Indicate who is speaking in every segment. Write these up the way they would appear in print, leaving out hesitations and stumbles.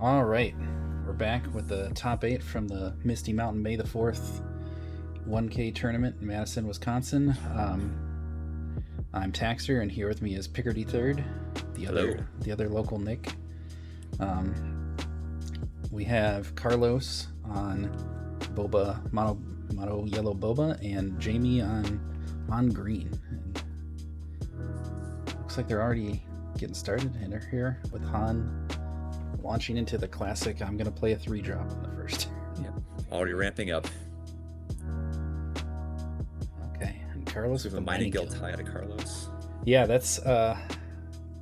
Speaker 1: All right, we're back with the top 8 from the Misty Mountain May the 4th 1K tournament in Madison, Wisconsin. I'm Taxer, and here with me is Picardy Third,
Speaker 2: Hello.
Speaker 1: the other local Nick. We have Carlos on Boba Mono Yellow Boba, and Jamie on Green. And looks like they're already getting started, and they're here with Han launching into the classic. I'm going to play a 3-drop in the first.
Speaker 2: Yep. Already ramping up.
Speaker 1: Okay, and Carlos
Speaker 2: So we
Speaker 1: with
Speaker 2: have
Speaker 1: a
Speaker 2: a mining guild tie to Carlos.
Speaker 1: Yeah, that's an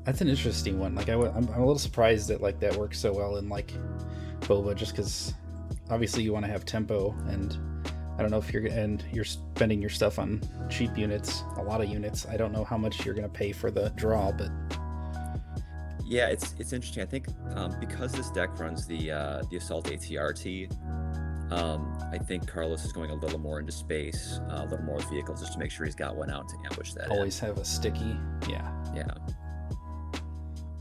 Speaker 1: interesting one. Like I'm a little surprised that like that works so well in like Boba, just because obviously you want to have tempo, and I don't know if you're spending your stuff on cheap units, a lot of units. I don't know how much you're going to pay for the draw, but
Speaker 2: Yeah, it's interesting. I think because this deck runs the Assault ATRT, I think Carlos is going a little more into space, a little more vehicles, just to make sure he's got one out to ambush that.
Speaker 1: always have a sticky.
Speaker 2: Yeah.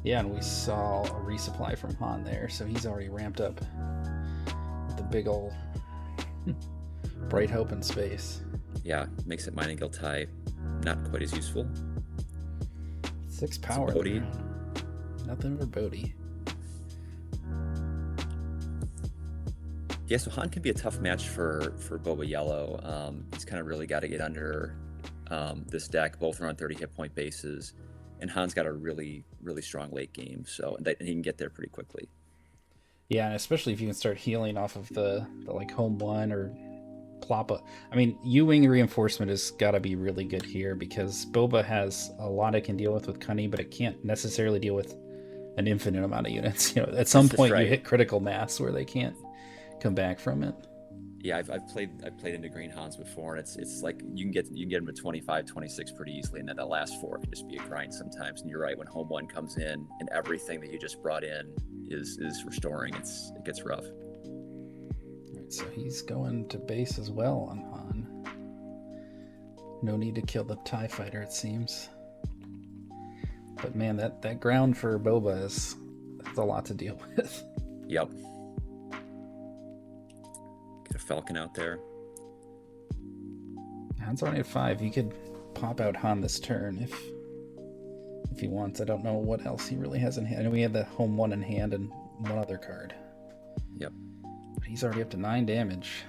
Speaker 1: Yeah, and we saw a resupply from Han there, so he's already ramped up with the big old Bright Hope in space.
Speaker 2: Yeah, makes it mining guild tie not quite as useful.
Speaker 1: 6 power.
Speaker 2: Bodhi.
Speaker 1: Nothing for Bodhi.
Speaker 2: Yeah, so Han can be a tough match for Boba Yellow. He's kind of really got to get under this deck. Both are on 30 hit point bases, and Han's got a really, really strong late game, so and he can get there pretty quickly.
Speaker 1: Yeah, and especially if you can start healing off of the like home one or plop up. I mean, U-wing reinforcement has got to be really good here, because Boba has a lot it can deal with Cunning, but it can't necessarily deal with an infinite amount of units. You know, at some point
Speaker 2: right.
Speaker 1: You hit critical mass where they can't come back from it.
Speaker 2: Yeah, I've played into Green Hans before, and it's like you can get them to 25, 26 pretty easily, and then that last 4 can just be a grind sometimes. And you're right, when home one comes in and everything that you just brought in is restoring, it gets rough.
Speaker 1: Right, so he's going to base as well on Han. No need to kill the TIE fighter, it seems. But man, that ground for Boba is a lot to deal with.
Speaker 2: Yep. Get a Falcon out there.
Speaker 1: Han's already at 5. He could pop out Han this turn if he wants. I don't know what else he really has in hand. I know we had the home 1 in hand and one other card.
Speaker 2: Yep.
Speaker 1: But he's already up to 9 damage.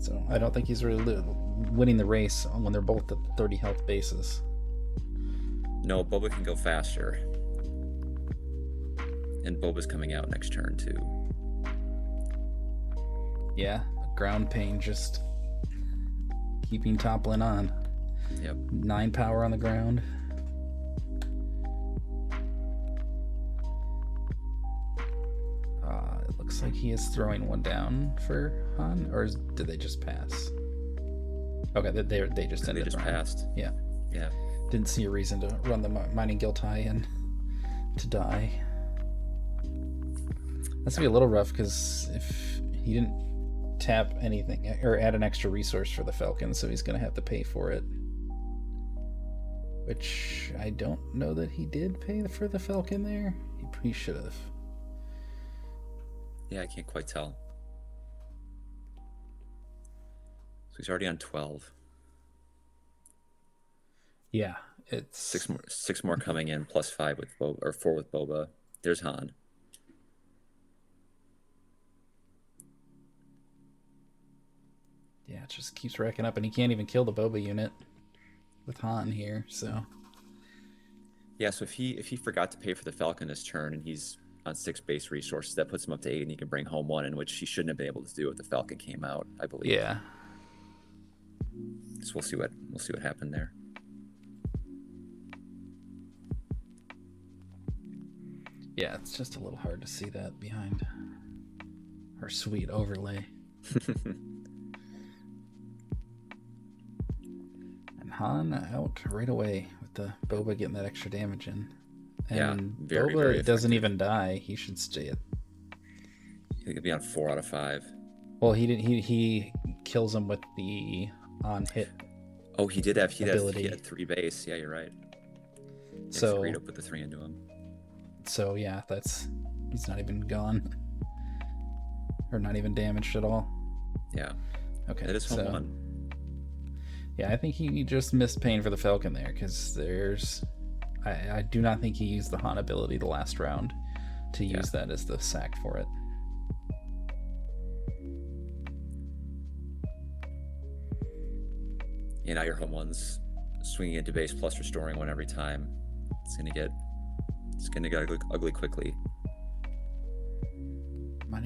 Speaker 1: So I don't think he's really winning the race when they're both at 30 health bases.
Speaker 2: No, Boba can go faster. And Boba's coming out next turn too.
Speaker 1: Yeah, ground pain just keeping toppling on.
Speaker 2: Yep.
Speaker 1: 9 power on the ground. It looks like he is throwing one down for Han, or did they just pass? Okay, they just ended.
Speaker 2: They just passed.
Speaker 1: Yeah.
Speaker 2: Yeah.
Speaker 1: Didn't see a reason to run the mining guild tie in to die. That's gonna be a little rough, because if he didn't tap anything or add an extra resource for the Falcon, so he's gonna have to pay for it. Which I don't know that he did pay for the Falcon there. He should have.
Speaker 2: Yeah, I can't quite tell. So he's already on 12.
Speaker 1: Yeah, it's
Speaker 2: 6 more coming in, plus 5 with Boba, or 4 with Boba. There's Han.
Speaker 1: Yeah, it just keeps racking up, and he can't even kill the Boba unit with Han here. So
Speaker 2: yeah, so if he forgot to pay for the Falcon this turn, and he's on 6 base resources, that puts him up to 8, and he can bring home 1, in which he shouldn't have been able to do if the Falcon came out, I believe.
Speaker 1: Yeah.
Speaker 2: So we'll see what happened there.
Speaker 1: Yeah, it's just a little hard to see that behind her sweet overlay. And Han out right away with the Boba getting that extra damage in. And
Speaker 2: yeah, very,
Speaker 1: Boba
Speaker 2: very
Speaker 1: doesn't even die. He should stay at.
Speaker 2: He could be on 4 out of 5.
Speaker 1: Well, he didn't. He kills him with the on hit.
Speaker 2: Oh, he had
Speaker 1: ability.
Speaker 2: 3 base. Yeah, you're right.
Speaker 1: So
Speaker 2: Greedo put the 3 into him.
Speaker 1: So yeah, he's not even gone. Or not even damaged at all.
Speaker 2: Yeah.
Speaker 1: Okay.
Speaker 2: That is home one.
Speaker 1: Yeah, I think he just missed paying for the Falcon there, because I do not think he used the Han ability the last round to use that as the sack for it.
Speaker 2: Yeah, now your home one's swinging into base plus restoring one every time. It's gonna get ugly quickly.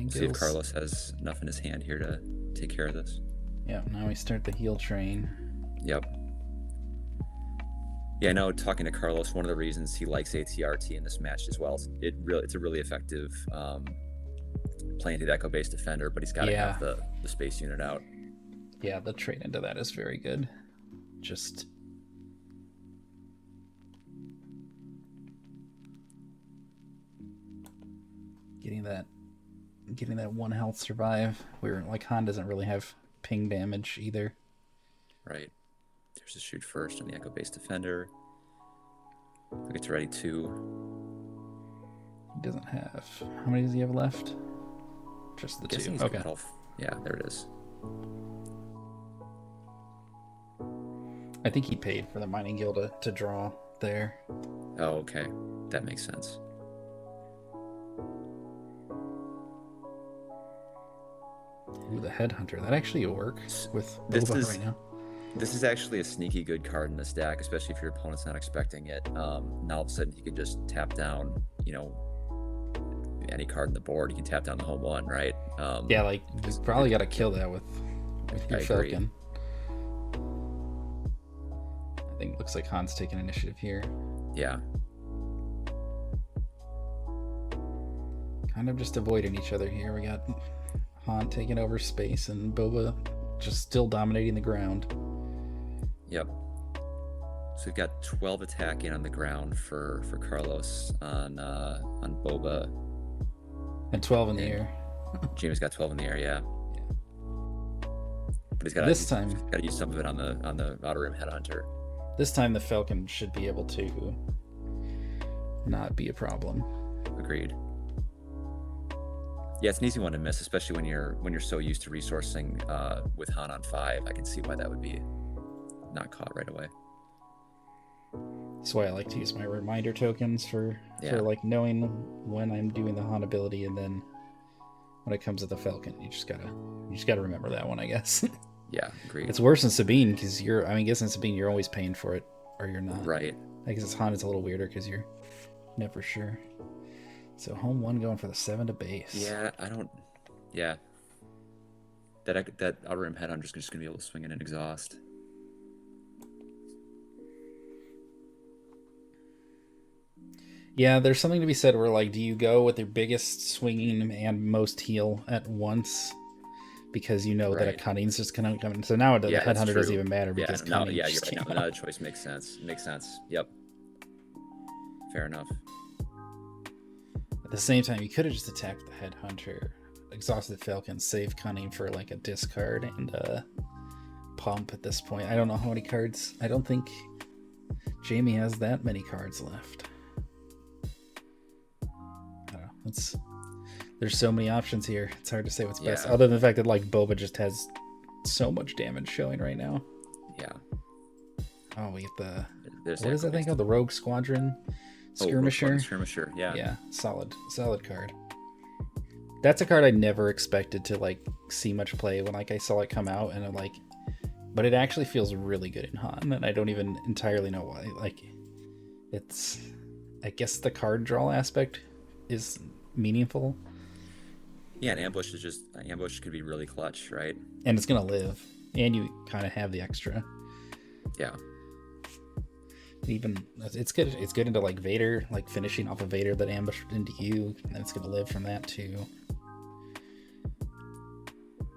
Speaker 2: See if Carlos has enough in his hand here to take care of this.
Speaker 1: Yeah, now we start the heal train.
Speaker 2: Yep. Yeah, I know, talking to Carlos, one of the reasons he likes ATRT in this match as well, it's a really effective planted echo-based defender, but he's got to have the space unit out.
Speaker 1: Yeah, the trade into that is very good. Just getting that 1 health survive. Where like Han doesn't really have ping damage either.
Speaker 2: Right. There's a shoot first on the echo-based defender. He gets ready to.
Speaker 1: He doesn't have. How many does he have left? Just the 2. Okay.
Speaker 2: Yeah, there it is.
Speaker 1: I think he paid for the mining guild to draw there.
Speaker 2: Oh, okay. That makes sense.
Speaker 1: Ooh, the Headhunter. That actually works with Boba right now.
Speaker 2: This is actually a sneaky good card in this deck, especially if your opponent's not expecting it. Now all of a sudden he can just tap down, any card in the board. You can tap down the home one, right?
Speaker 1: Yeah, like you probably got to kill that with your Falcon. I think it looks like Han's taking initiative here.
Speaker 2: Yeah.
Speaker 1: Kind of just avoiding each other here. We got Han taking over space and Boba just still dominating the ground.
Speaker 2: Yep. So we've got 12 attacking on the ground for Carlos on Boba.
Speaker 1: And 12 in the air.
Speaker 2: Jamie's got 12 in the air, yeah. But he's got to use some of it on the outer rim headhunter.
Speaker 1: This time the Falcon should be able to not be a problem.
Speaker 2: Agreed. Yeah, it's an easy one to miss, especially when you're so used to resourcing with Han on 5. I can see why that would be not caught right away.
Speaker 1: That's why I like to use my reminder tokens for like knowing when I'm doing the Han ability, and then when it comes to the Falcon, you just gotta remember that one, I guess.
Speaker 2: Yeah, agreed.
Speaker 1: It's worse than Sabine because I guess in Sabine you're always paying for it or you're not.
Speaker 2: Right.
Speaker 1: I guess it's Han is a little weirder because you're never sure. So home one going for the 7 to base.
Speaker 2: Yeah, Yeah. That outer rim head, I'm just gonna be able to swing in and exhaust.
Speaker 1: Yeah, there's something to be said where, like, do you go with your biggest swinging and most heal at once? Because you know that a Cunning's just going to come in. So now the Headhunter doesn't even matter because Cunning
Speaker 2: you're right. Now another choice makes sense. Yep. Fair enough.
Speaker 1: At the same time, you could have just attacked the Headhunter, exhausted Falcon, save Cunning for, like, a discard and a pump at this point. I don't know how many cards. I don't think Jamie has that many cards left. There's so many options here. It's hard to say what's best, other than the fact that like Boba just has so much damage showing right now.
Speaker 2: Yeah.
Speaker 1: Oh, we get what is that thing called? The Rogue Squadron Skirmisher.
Speaker 2: Rogue Skirmisher. Yeah.
Speaker 1: Yeah. Solid card. That's a card I never expected to like see much play when like I saw it come out, and I'm like, but it actually feels really good in Han, and I don't even entirely know why. Like, it's, I guess the card draw aspect is meaningful.
Speaker 2: Yeah, an ambush could be really clutch, right?
Speaker 1: And it's gonna live, and you kind of have the extra.
Speaker 2: Yeah.
Speaker 1: Even it's good into like Vader, like finishing off a Vader that ambushed into you, and it's gonna live from that too. All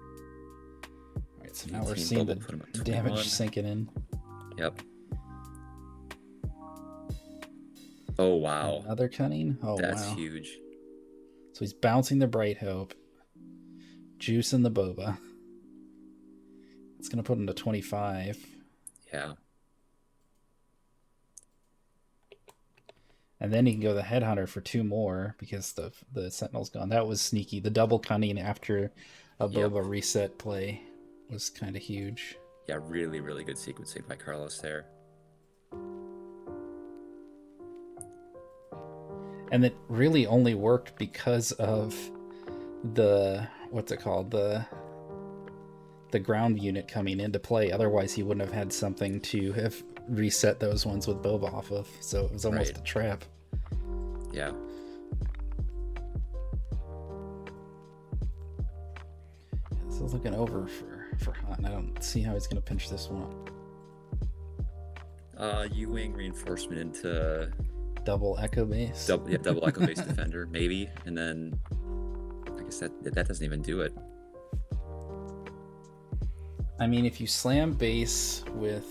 Speaker 1: right, so now we're seeing the damage sinking in.
Speaker 2: Yep. Oh wow.
Speaker 1: Another Cunning. Oh,
Speaker 2: that's huge.
Speaker 1: So he's bouncing the Bright Hope, juicing the Boba. It's gonna put him to 25.
Speaker 2: Yeah.
Speaker 1: And then he can go the Headhunter for 2 more because the Sentinel's gone. That was sneaky. The double cunning after a Boba reset play was kind of huge.
Speaker 2: Yeah, really, really good sequencing by Carlos there.
Speaker 1: And it really only worked because of the, what's it called? The ground unit coming into play. Otherwise, he wouldn't have had something to have reset those ones with Boba off of. So it was almost a trap.
Speaker 2: Yeah.
Speaker 1: This is looking over for Han. I don't see how he's going to pinch this one.
Speaker 2: U-wing reinforcement into
Speaker 1: double echo base.
Speaker 2: Double echo base defender, maybe, and then I guess that doesn't even do it.
Speaker 1: I mean, if you slam base with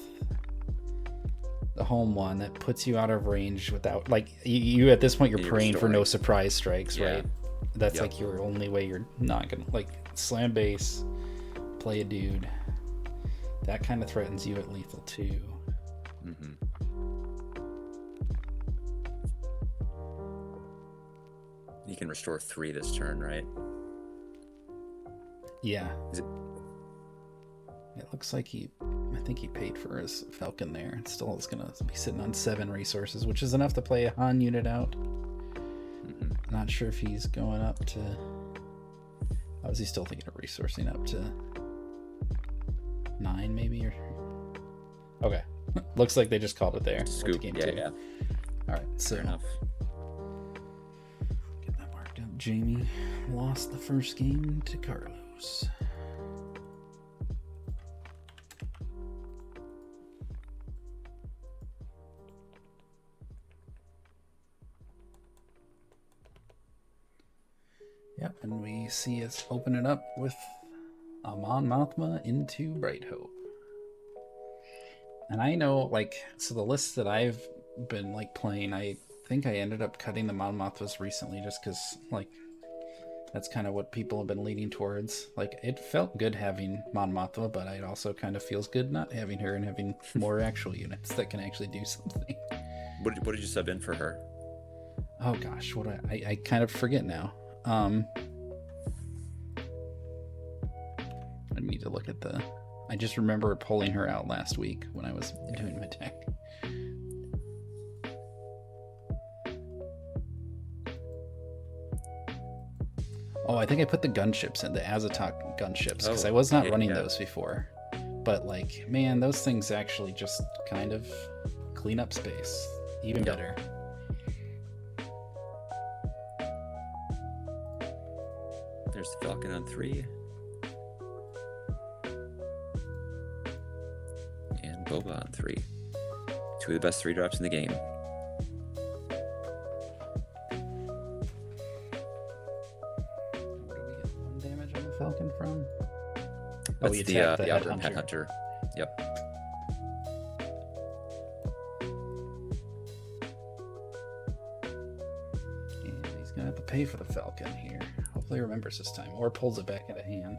Speaker 1: the home one, that puts you out of range without, like, you at this point, you're praying for no surprise strikes, right? That's like your only way you're not gonna, like, slam base, play a dude. That kind of threatens you at lethal too.
Speaker 2: Mm-hmm. You can restore 3 this turn, right?
Speaker 1: Yeah. It looks like I think he paid for his Falcon there. It still is going to be sitting on 7 resources, which is enough to play a Han unit out. Mm-hmm. Not sure if he's going up to... How is he still thinking of resourcing up to 9 maybe? Or okay. Looks like they just called it there.
Speaker 2: Scoop. Yeah.
Speaker 1: All right, so...
Speaker 2: Fair enough.
Speaker 1: Get that marked up. Jamie lost the first game to Carlos. Yep, and we see us open it up with a Mon Mothma into Bright Hope. And I know, like, so the lists that I've been, like, playing, I think I ended up cutting the Mon Mothmas recently just because, like, that's kind of what people have been leaning towards. Like, it felt good having Mon Mothma, but it also kind of feels good not having her and having more actual units that can actually do something.
Speaker 2: What did you sub in for her?
Speaker 1: Oh, gosh, I kind of forget now. I need to look at I just remember pulling her out last week when I was doing my deck. Oh, I think I put the gunships in, the Azatok gunships, because I was not running those before. But, like, man, those things actually just kind of clean up space. Even better.
Speaker 2: There's the Falcon on 3. And Boba on 3. 2 of the best 3-drops in the game.
Speaker 1: Where do we get 1 damage on the Falcon from?
Speaker 2: That's the Headhunter. Yep.
Speaker 1: And he's going to have to pay for the Falcon here. Hopefully he remembers this time, or pulls it back into hand.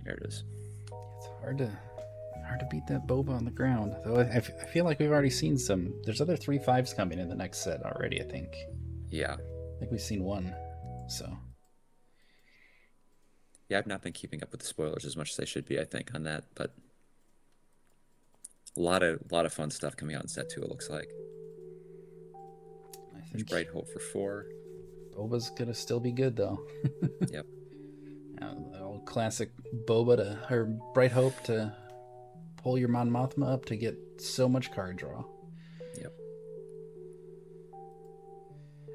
Speaker 2: There it is.
Speaker 1: It's hard to beat that Boba on the ground. Though I feel like we've already seen some. There's other 3/5s coming in the next set already, I think.
Speaker 2: Yeah.
Speaker 1: I think we've seen one. So.
Speaker 2: Yeah, I've not been keeping up with the spoilers as much as I should be, I think, on that, but a lot of fun stuff coming out in set 2, it looks like.
Speaker 1: I think
Speaker 2: there's Bright Hope for 4.
Speaker 1: Boba's gonna still be good though.
Speaker 2: Yep.
Speaker 1: The old classic Boba or Bright Hope to pull your Mon Mothma up to get so much card draw.
Speaker 2: Yep.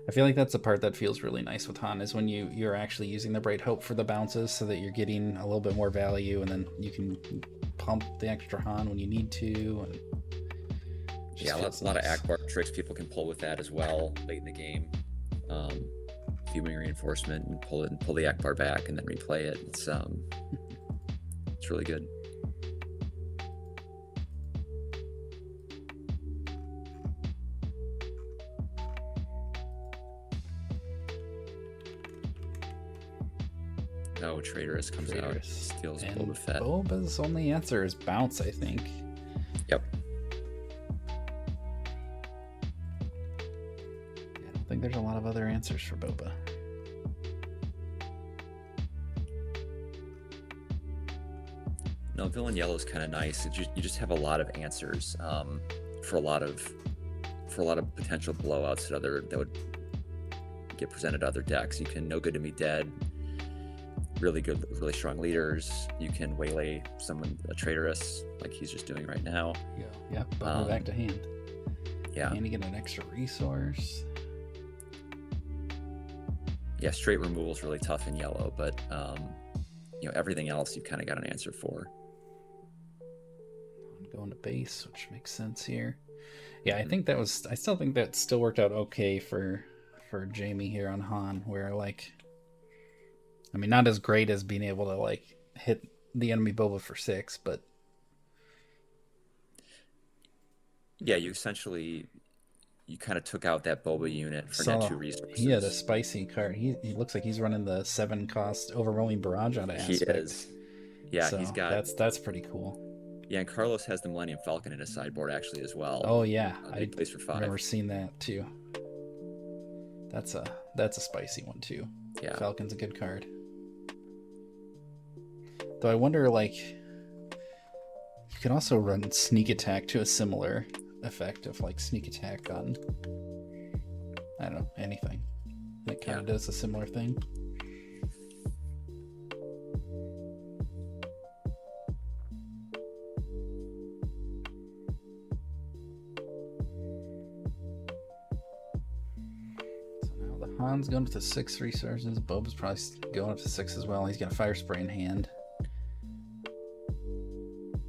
Speaker 1: I feel like that's the part that feels really nice with Han, is when you're actually using the Bright Hope for the bounces so that you're getting a little bit more value, and then you can pump the extra Han when you need to. And
Speaker 2: yeah, a lot of Akbar tricks people can pull with that as well late in the game. Viewing reinforcement and pull the Akbar back and then replay it. It's really good. Oh, Traitorous comes out. Steals
Speaker 1: And
Speaker 2: Boba Fett.
Speaker 1: Boba's only answer is bounce, I think.
Speaker 2: Yep.
Speaker 1: I don't think there's a lot of other answers for Boba.
Speaker 2: No, Villain Yellow is kind of nice. You just have a lot of answers for a lot of potential blowouts that would get presented to other decks. You can No Good to Me Dead, really strong leaders. You can waylay a Traitorous like he's just doing right now.
Speaker 1: Yeah, Boba back to hand.
Speaker 2: Yeah.
Speaker 1: And you get an extra resource.
Speaker 2: Yeah, straight removal is really tough in yellow, but everything else you've kind of got an answer for.
Speaker 1: I'm going to base, which makes sense here. Yeah, I still think that still worked out okay for Jamie here on Han, where not as great as being able to hit the enemy Boba for 6, but
Speaker 2: yeah, you kind of took out that Boba unit for net 2 resources.
Speaker 1: He had a spicy card. He looks like he's running the 7 cost Overwhelming Barrage out of Aspect.
Speaker 2: He is. Yeah,
Speaker 1: so
Speaker 2: he's got.
Speaker 1: That's pretty cool.
Speaker 2: Yeah, and Carlos has the Millennium Falcon in his sideboard actually as well.
Speaker 1: Oh yeah,
Speaker 2: he plays for 5.
Speaker 1: I've never seen that too. That's a spicy one too.
Speaker 2: Yeah,
Speaker 1: Falcon's a good card. Though I wonder, you can also run Sneak Attack to a similar effect of Sneak Attack on, I don't know, anything. It kind of does a similar thing. Han's going up to 6 resources. Boba's probably going up to 6 as well. He's got a Fire Spray in hand.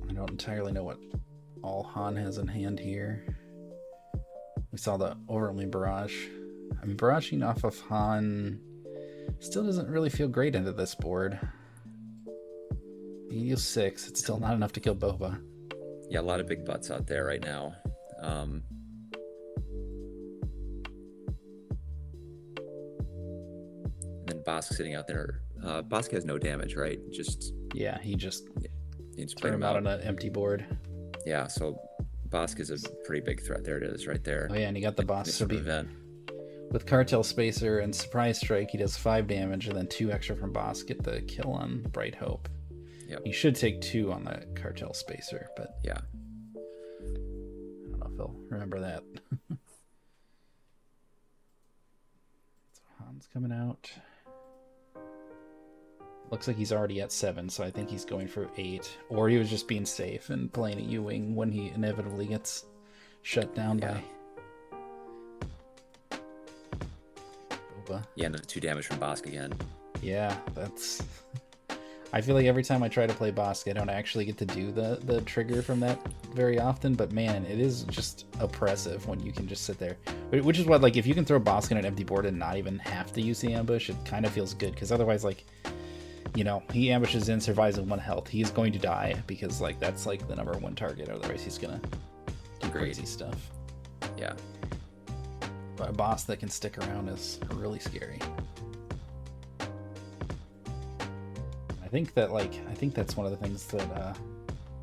Speaker 1: I don't entirely know what all Han has in hand here. We saw the Overwhelming Barrage. Barraging off of Han still doesn't really feel great into this board. He deals 6. It's still not enough to kill Boba.
Speaker 2: Yeah, a lot of big butts out there right now. Bosk sitting out there. Bosk has no damage, right?
Speaker 1: He just
Speaker 2: played
Speaker 1: him out on an empty board.
Speaker 2: Yeah, so Bosk is a pretty big threat. There it is, right there.
Speaker 1: Oh yeah, and he got the boss. So
Speaker 2: event.
Speaker 1: With Cartel Spacer and Surprise Strike, he does 5 damage, and then 2 extra from Bosk. Get the kill on Bright Hope.
Speaker 2: Yep.
Speaker 1: He should take 2 on the Cartel Spacer, but
Speaker 2: yeah,
Speaker 1: I don't know if he'll remember that. So Han's coming out. Looks like he's already at 7, so I think he's going for 8. Or he was just being safe and playing a U-Wing when he inevitably gets shut down by Boba.
Speaker 2: Yeah, and 2 damage from Bosk again.
Speaker 1: Yeah, that's... I feel like every time I try to play Bosk, I don't actually get to do the trigger from that very often, but man, it is just oppressive when you can just sit there. Which is what, if you can throw Bosk in an empty board and not even have to use the ambush, it kind of feels good, because otherwise, he ambushes in, survives with 1 health. He is going to die because that's the number 1 target. Otherwise, he's gonna do crazy stuff.
Speaker 2: Yeah.
Speaker 1: But a boss that can stick around is really scary. I think that's one of the things that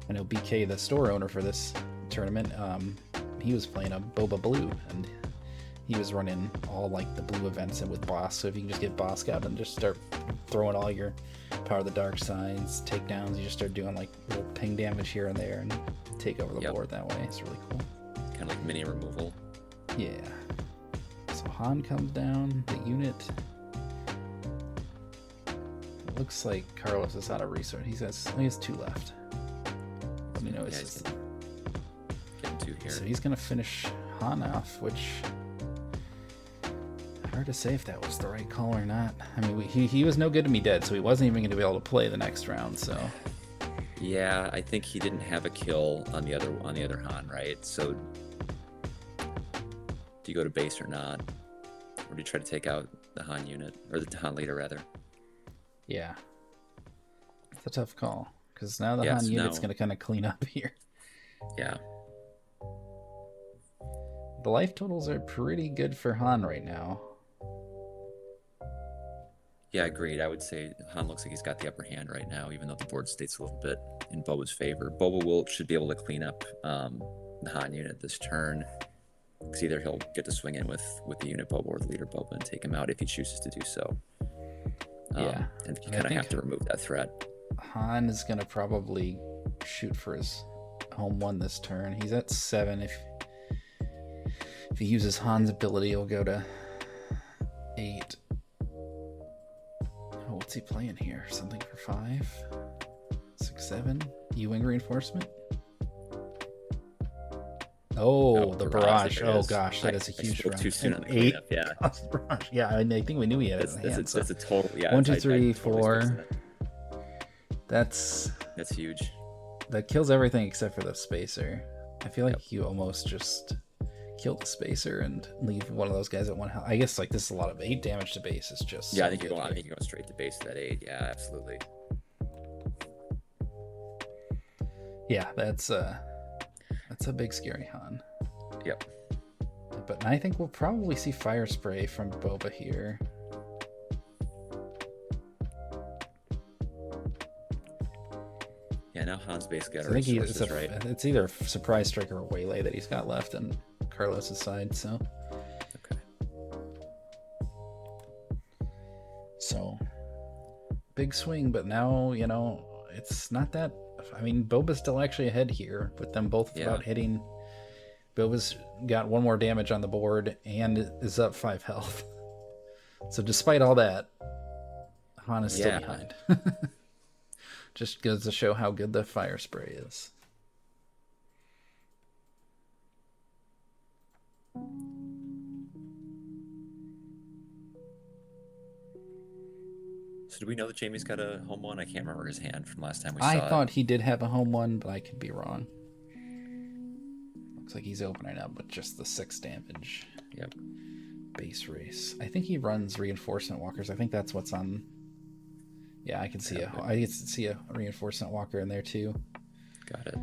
Speaker 1: I know BK, the store owner for this tournament, he was playing a Boba Blue, and he was running all the blue events and with Boss. So if you can just get Boss out and just start throwing all your Power of the Dark Sides, takedowns, you just start doing little ping damage here and there and take over the board that way. It's really cool.
Speaker 2: Kind of like mini removal.
Speaker 1: Yeah. So Han comes down, the unit. It looks like Carlos is out of resource. He has 2 left. Let me know.
Speaker 2: He's getting 2 here.
Speaker 1: So he's gonna finish Han off, which hard to say if that was the right call or not. He was no good to me dead, so he wasn't even going to be able to play the next round. So
Speaker 2: yeah, I think he didn't have a kill on the other Han, right? So do you go to base or not, or do you try to take out the Han unit, or the Han leader rather?
Speaker 1: Yeah, it's a tough call because now the Han unit's going to kind of clean up here.
Speaker 2: Yeah.
Speaker 1: The life totals are pretty good for Han right now.
Speaker 2: Yeah, agreed. I would say Han looks like he's got the upper hand right now, even though the board states a little bit in Boba's favor. Boba should be able to clean up the Han unit this turn, because either he'll get to swing in with the unit Boba or the leader Boba and take him out if he chooses to do so.
Speaker 1: Yeah,
Speaker 2: and you kind of have to remove that threat.
Speaker 1: Han is gonna probably shoot for his home 1 this turn. He's at 7. If he uses Han's ability, he'll go to 8. Oh, what's he playing here? Something for 5? 6, 7? U-wing reinforcement? Oh, the barrage. Oh gosh, that is a huge run.
Speaker 2: Too soon on the cleanup, yeah.
Speaker 1: Barrage. Yeah, I think we knew he had it in the hand.
Speaker 2: That's a total, yeah.
Speaker 1: 1, 2, 3, 4. That's
Speaker 2: huge.
Speaker 1: That kills everything except for the spacer. I feel like you almost just kill the spacer and leave one of those guys at 1 health. I guess like this is a lot of 8 damage to base. Is just
Speaker 2: I think you're going straight to base to that 8. Yeah, absolutely.
Speaker 1: Yeah, that's a big scary Han.
Speaker 2: Yep.
Speaker 1: But I think we'll probably see fire spray from Boba here.
Speaker 2: Yeah, now Han's basically got
Speaker 1: I think
Speaker 2: resources, right?
Speaker 1: It's either a surprise strike or a waylay that he's got left on Carlos's side. So.
Speaker 2: Okay.
Speaker 1: So, big swing, but now it's not that. I mean, Boba's still actually ahead here with them both about hitting. Boba's got 1 more damage on the board and is up 5 health. So despite all that, Han is still behind. Just goes to show how good the fire spray is.
Speaker 2: So do we know that Jamie's got a home 1? I can't remember his hand from last time we saw it.
Speaker 1: I thought he did have a home 1, but I could be wrong. Looks like he's opening up with just the 6 damage.
Speaker 2: Yep.
Speaker 1: Base race. I think he runs reinforcement walkers. I think that's what's on. Yeah, I can see a reinforcement walker in there too.
Speaker 2: Got it.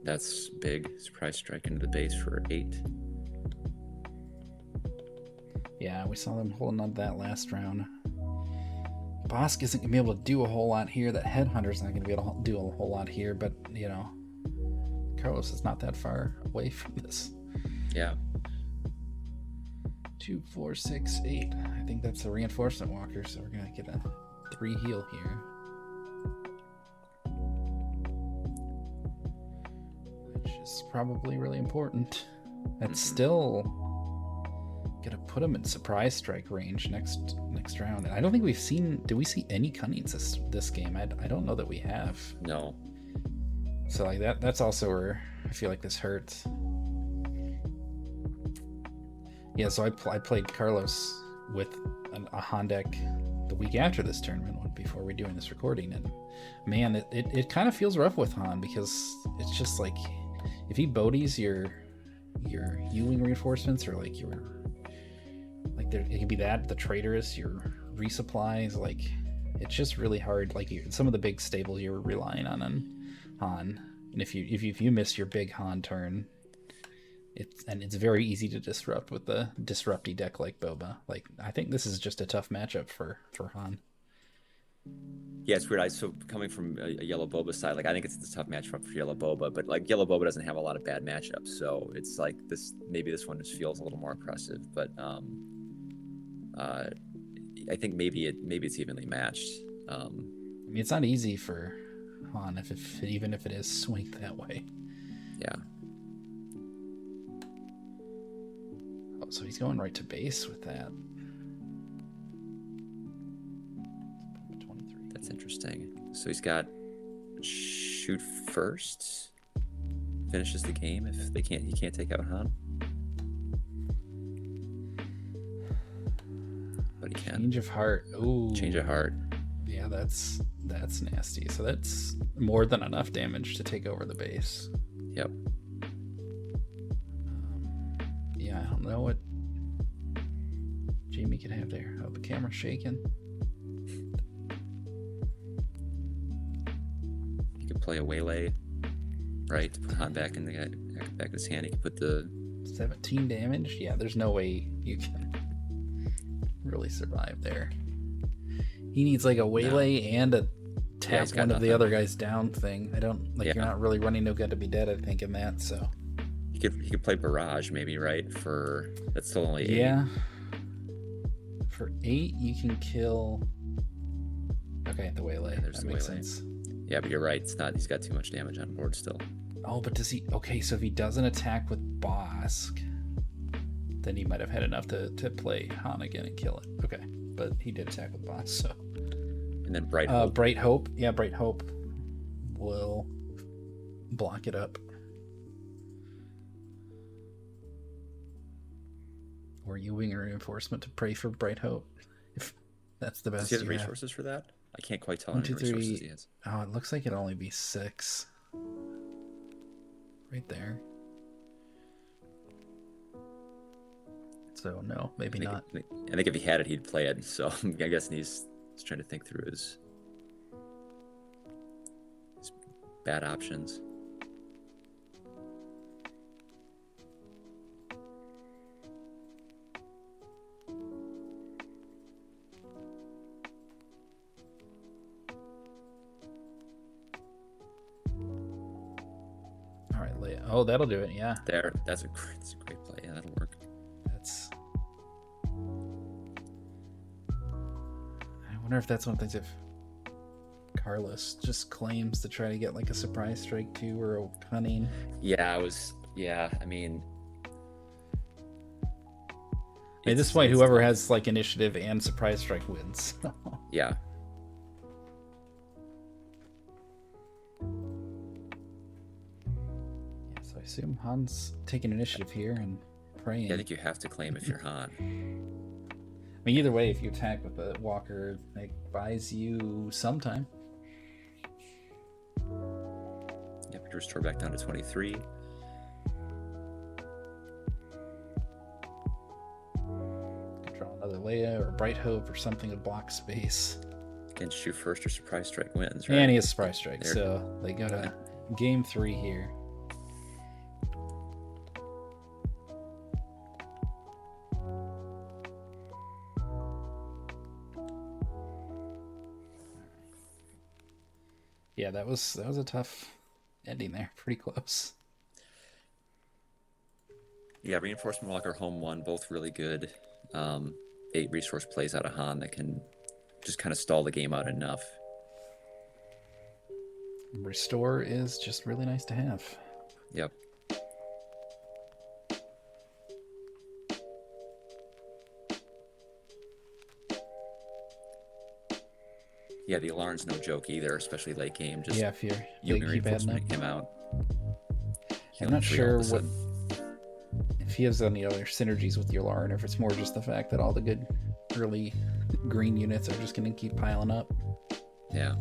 Speaker 2: That's big. Surprise strike into the base for 8.
Speaker 1: Yeah, we saw them holding on to that last round. Bosk isn't going to be able to do a whole lot here. That Headhunter's not going to be able to do a whole lot here, but, Carlos is not that far away from this.
Speaker 2: Yeah.
Speaker 1: 2, 4, 6, 8. I think that's a reinforcement walker, so we're going to get a 3 heal here. Which is probably really important. That's still gonna put him in surprise strike range next round. And I don't think we've seen. Did we see any Cunnings this game? I don't know that we have.
Speaker 2: No.
Speaker 1: So like that's also where I feel like this hurts. Yeah. So I played Carlos with a Han deck the week after this tournament, before we're doing this recording, and man, it kind of feels rough with Han, because it's just like if he bodies your U-wing reinforcements, or like it could be that the traitorous, your resupplies, like it's just really hard. Like some of the big staples you're relying on Han, and if you miss your big Han turn, it's very easy to disrupt with the disrupty deck like Boba. Like I think this is just a tough matchup for Han.
Speaker 2: Yeah, it's weird. So coming from a yellow Boba side, like I think it's a tough matchup for yellow Boba, but like yellow Boba doesn't have a lot of bad matchups, so it's like maybe this one just feels a little more impressive. But I think maybe it's evenly matched.
Speaker 1: I mean, it's not easy for Han even if it is swing that way.
Speaker 2: Yeah.
Speaker 1: Oh, so he's going right to base with that.
Speaker 2: That's interesting. So he's got shoot first, finishes the game if he can't take out Han. But he can.
Speaker 1: Change of heart. Ooh.
Speaker 2: Change of heart.
Speaker 1: Yeah, that's nasty. So that's more than enough damage to take over the base.
Speaker 2: Yep.
Speaker 1: Yeah, I don't know what Jamie could have there. Oh, the camera's shaking.
Speaker 2: He could play a waylay, right, to put Han back in his hand. He could put the
Speaker 1: 17 damage. Yeah, there's no way you can really survive there. He needs like a waylay and a tap one of the other guys down thing. I don't like. You're not really running No Good to Be Dead, I think, in that. So
Speaker 2: he could play Barrage maybe, right? For that's still only 8.
Speaker 1: Yeah. For 8, you can kill. Okay, the waylay.
Speaker 2: Yeah,
Speaker 1: that makes sense.
Speaker 2: Yeah, but you're right. It's not. He's got too much damage on board still.
Speaker 1: Oh, but does he? Okay, so if he doesn't attack with Bosk, then he might have had enough to play Han again and kill it. Okay, but he did attack with Bosk, so.
Speaker 2: And then Bright Hope.
Speaker 1: Bright Hope. Yeah, Bright Hope will block it up. Or you wing a reinforcement to pray for Bright Hope. If that's the best.
Speaker 2: Does he have resources for that? I can't quite tell.
Speaker 1: 1, 2, 3. Oh, it looks like it'd only be 6. Right there. So no, maybe not.
Speaker 2: I think if he had it, he'd play it. So I guess he's trying to think through his bad options.
Speaker 1: All right, Leia. Oh, that'll do it. Yeah.
Speaker 2: That's a great play. Yeah, that'll work.
Speaker 1: I wonder if that's one of the things if Carlos just claims to try to get like a surprise strike too, or a cunning.
Speaker 2: Yeah, I mean,
Speaker 1: at this point, whoever has like initiative and surprise strike wins.
Speaker 2: Yeah.
Speaker 1: So I assume Han's taking initiative here and praying.
Speaker 2: Yeah, I think you have to claim if you're Han.
Speaker 1: I mean, either way, if you attack with the walker, it buys you some time.
Speaker 2: Yep, you restore back down to 23.
Speaker 1: Draw another Leia or Bright Hope or something to block space.
Speaker 2: Against you first, your surprise strike wins, right?
Speaker 1: And he has surprise strike, so they go to game 3 here. Yeah, that was a tough ending there. Pretty close.
Speaker 2: Yeah, Reinforcement Walker, Home 1, both really good. 8 resource plays out of Han that can just kind of stall the game out enough.
Speaker 1: Restore is just really nice to have.
Speaker 2: Yep. Yeah, the alarm's no joke either, especially late game. Just
Speaker 1: if you're
Speaker 2: reinforcement came out.
Speaker 1: I'm not sure what if he has any other synergies with your Alarm, or if it's more just the fact that all the good early green units are just going to keep piling up.
Speaker 2: Yeah.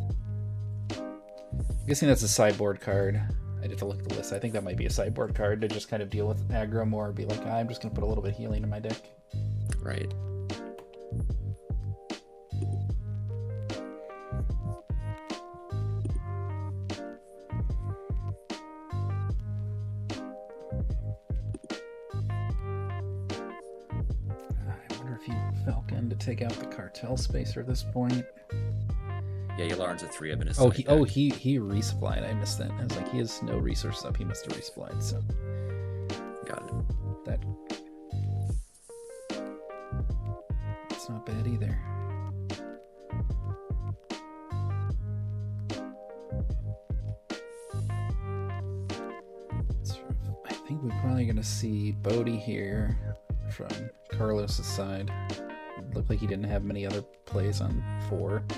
Speaker 1: I'm guessing that's a sideboard card. I'd have to look at the list. I think that might be a sideboard card to just kind of deal with aggro more, be like, I'm just going to put a little bit of healing in my deck.
Speaker 2: Right.
Speaker 1: Take out the cartel spacer at this point.
Speaker 2: Yeah, Yalarn's a 3 of an
Speaker 1: he resupplied. I missed that. I was like, he has no resources up. He must have resupplied. So
Speaker 2: got it.
Speaker 1: That's not bad either. I think we're probably gonna see Bodhi here from Carlos's side. Looked like he didn't have many other plays on 4. I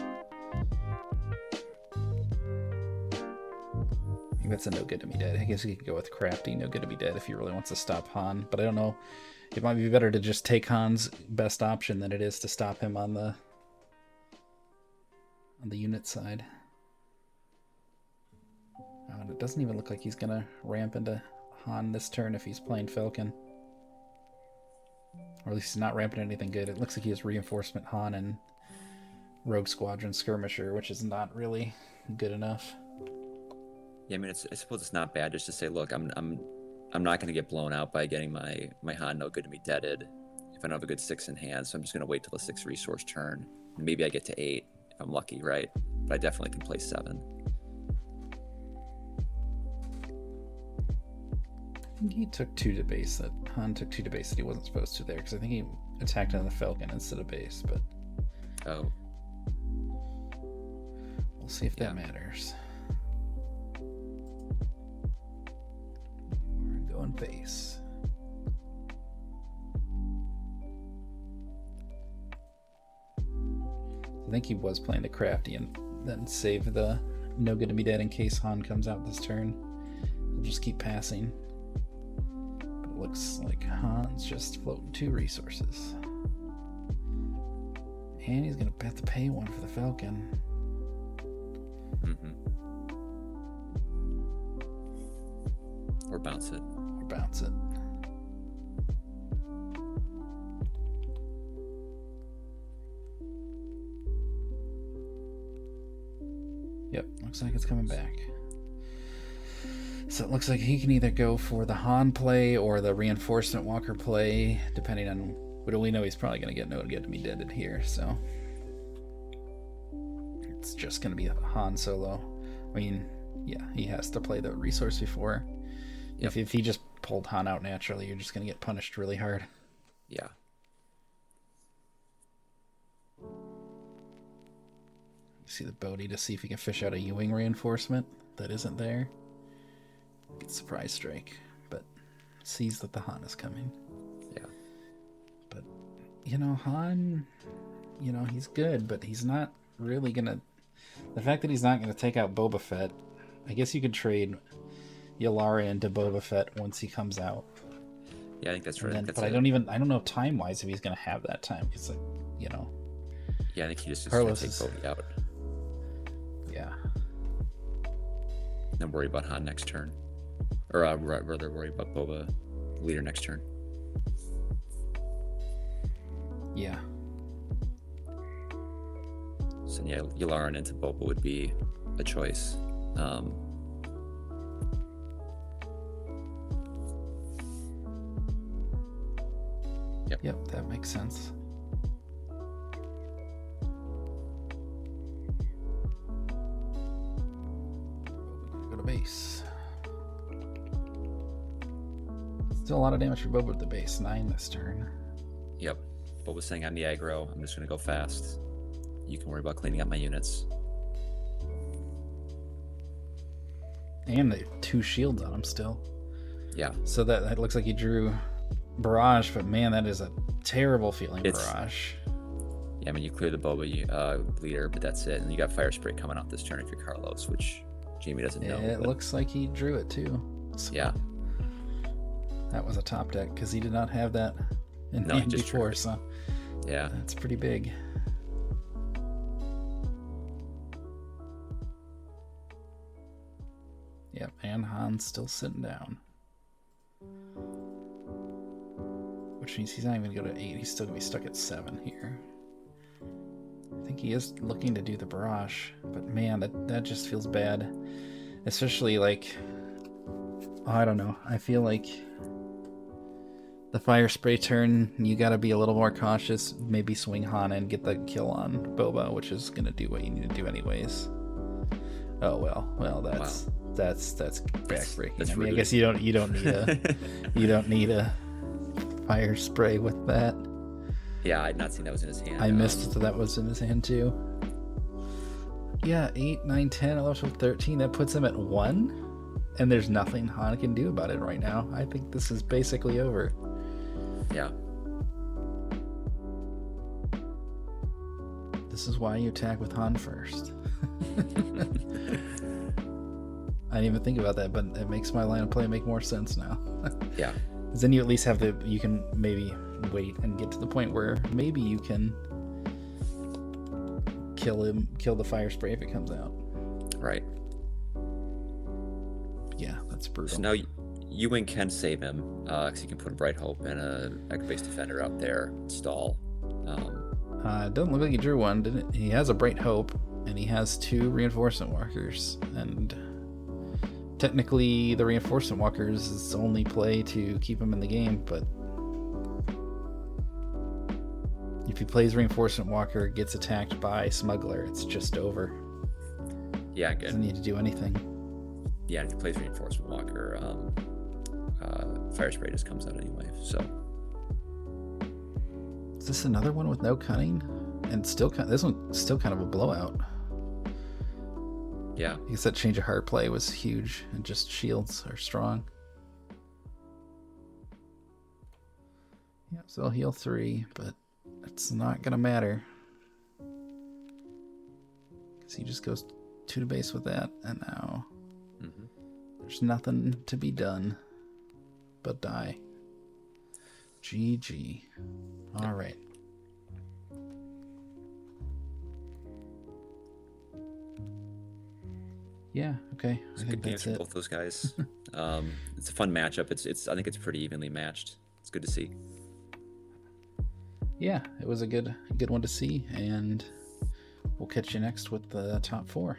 Speaker 1: think that's a No Good to Be Dead. I guess he could go with Crafty, No Good to Be Dead, if he really wants to stop Han. But I don't know. It might be better to just take Han's best option than it is to stop him on the unit side. And it doesn't even look like he's gonna ramp into Han this turn if he's playing Falcon. Or at least he's not ramping anything good. It looks like he has Reinforcement Han and Rogue Squadron Skirmisher, which is not really good enough.
Speaker 2: Yeah, I mean, I suppose it's not bad just to say, look, I'm I'm not going to get blown out by getting my Han no good to me deaded if I don't have a good 6 in hand. So I'm just going to wait till the 6 resource turn. And maybe I get to 8 if I'm lucky, right? But I definitely can play 7.
Speaker 1: I think he took 2 to base. That Han took 2 to base that he wasn't supposed to there, because I think he attacked on the Falcon instead of base. But we'll see if that matters. We're going base. I think he was playing the crafty and then save the no good to be dead in case Han comes out this turn. He'll just keep passing. But it looks like Han's just floating 2 resources. And he's going to have to pay 1 for the Falcon.
Speaker 2: Or bounce it.
Speaker 1: Or bounce it. Yep, looks like it's coming back. So it looks like he can either go for the Han play or the reinforcement walker play, depending on. But we know he's probably going to get no good to be deaded here, so it's just going to be a Han solo. I mean, yeah, he has to play the resource before. Yep. If he just pulled Han out naturally, you're just going to get punished really hard.
Speaker 2: Yeah.
Speaker 1: See the Bodhi to see if he can fish out a U-wing reinforcement that isn't there. Gets surprise strike, but sees that the Han is coming.
Speaker 2: Yeah.
Speaker 1: But, Han, he's good, but he's not really gonna. The fact that he's not gonna take out Boba Fett, I guess you could trade Yularen into Boba Fett once he comes out.
Speaker 2: Yeah, I think that's right.
Speaker 1: But I don't know time-wise if he's gonna have that time, because,
Speaker 2: Yeah, I think he just
Speaker 1: Carlos
Speaker 2: take Boba out.
Speaker 1: Yeah.
Speaker 2: Then worry about Han next turn. Or rather worry about Boba leader next turn.
Speaker 1: Yeah.
Speaker 2: So yeah, Yularen into Boba would be a choice.
Speaker 1: Yep, that makes sense. Go to base. Still a lot of damage for Boba at the base. 9 this turn.
Speaker 2: Yep. Boba's saying I'm the aggro. I'm just going to go fast. You can worry about cleaning up my units.
Speaker 1: And the 2 shields on him still.
Speaker 2: Yeah.
Speaker 1: So that looks like he drew Barrage, but man, that is a terrible feeling, Barrage.
Speaker 2: Yeah, I mean, you clear the Boba leader, but that's it. And you got Fire Spray coming out this turn if you're Carlos, which Jamie doesn't know.
Speaker 1: It looks like he drew it too. So
Speaker 2: yeah.
Speaker 1: That was a top deck because he did not have that in hand before, so
Speaker 2: yeah,
Speaker 1: that's pretty big. Yep, and Han's still sitting down. Which means he's not even going to go to 8. He's still going to be stuck at 7 here. I think he is looking to do the Barrage. But man, that just feels bad. Especially I don't know. I feel like the Fire Spray turn, you got to be a little more cautious. Maybe swing Han and get the kill on Boba, which is going to do what you need to do anyways. Oh, well, that's backbreaking. I mean, I guess you don't need a Fire Spray with that.
Speaker 2: Yeah, I'd not seen that was in his hand.
Speaker 1: I missed that was in his hand too. Yeah, 8, 9, 10, 11, 12, 13. That puts him at 1. And there's nothing Han can do about it right now. I think this is basically over.
Speaker 2: Yeah.
Speaker 1: This is why you attack with Han first. I didn't even think about that, but it makes my line of play make more sense now.
Speaker 2: Yeah.
Speaker 1: Because then you at least have you can maybe wait and get to the point where maybe you can kill the Fire Spray if it comes out.
Speaker 2: Right.
Speaker 1: Yeah, that's brutal.
Speaker 2: So now Ewing can save him, because he can put a Bright Hope and a Echo-based Defender out there, stall.
Speaker 1: It doesn't look like he drew one, did it? He has a Bright Hope, and he has 2 Reinforcement Walkers, and technically the reinforcement walkers is only play to keep him in the game, but if he plays reinforcement walker, gets attacked by smuggler, it's just over.
Speaker 2: Yeah, good.
Speaker 1: Doesn't need to do anything.
Speaker 2: Yeah, if he plays reinforcement walker, fire spray just comes out anyway. So
Speaker 1: is this another one with no cunning? And still, this one's still kind of a blowout.
Speaker 2: Yeah,
Speaker 1: I guess that change of heart play was huge, and just shields are strong. Yeah, so I'll heal 3, but it's not gonna matter because he just goes 2 to base with that, and now there's nothing to be done but die. GG. All right. Yeah. Okay.
Speaker 2: it's a good game for both those guys. It's a fun matchup. I think it's pretty evenly matched. It's good to see.
Speaker 1: Yeah, it was a good one to see, and we'll catch you next with the top 4.